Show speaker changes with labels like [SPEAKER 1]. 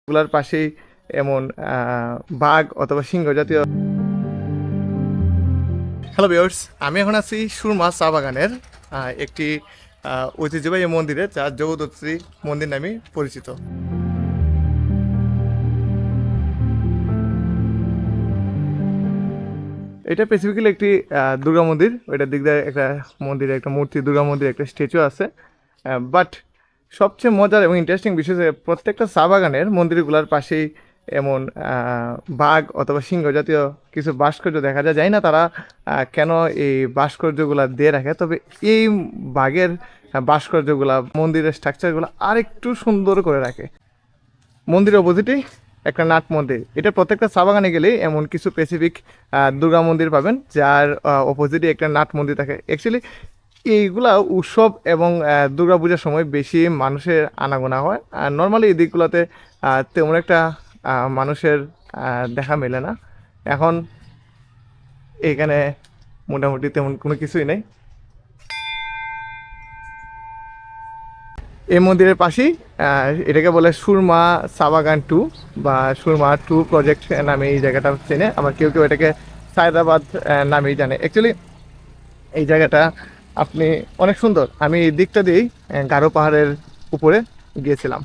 [SPEAKER 1] গুলার পাশেই এমন বাঘ অথবা সিংহ জাতীয়। হ্যালো ভিউয়ার্স, আমি এখন আছি সুরমা চা বাগানের একটি ঐতিহ্যবাহী মন্দিরে, যা জগদ্ধাত্রী মন্দির নামে পরিচিত। এটা স্পেসিফিক্যালি একটি দুর্গা মন্দির। ওইটার দিক দিয়ে একটা মন্দির, একটা মূর্তি, দুর্গা মন্দির, একটা স্ট্যাচু আছে। বাট সবচেয়ে মজার এবং ইন্টারেস্টিং বিষয় যে প্রত্যেকটা চা বাগানের মন্দিরগুলোর পাশেই এমন বাঘ অথবা সিংহ জাতীয় কিছু ভাস্কর্য দেখা যায় না তারা কেন এই ভাস্কর্যগুলো দিয়ে রাখে। তবে এই বাঘের ভাস্কর্যগুলা মন্দিরের স্ট্রাকচারগুলো আরেকটু সুন্দর করে রাখে। মন্দিরের অপোজিটেই একটা নাট মন্দির। এটা প্রত্যেকটা চা বাগানে গেলেই এমন কিছু স্পেসিফিক দুর্গা মন্দির পাবেন, যার অপোজিটে একটা নাট মন্দির থাকে। অ্যাকচুয়ালি এইগুলা উৎসব এবং দুর্গা পূজার সময় বেশি মানুষের আনাগোনা হয়, আর নর্মালি এই দিকগুলোতে তেমন একটা মানুষের দেখা মেলে না। এখন এখানে মোটামুটি তেমন কোনো কিছুই নেই। এই মন্দিরের পাশেই এটাকে বলে সুরমা চা বাগান 2 বা সুরমা 2 প্রজেক্ট নামে এই জায়গাটা চেনে। আবার কেউ কেউ এটাকে সায়দাবাদ নামেই জানে। অ্যাকচুয়ালি এই জায়গাটা আপনি অনেক সুন্দর। আমি এই দিকটা দিয়েই গারো পাহাড়ের উপরে গিয়েছিলাম।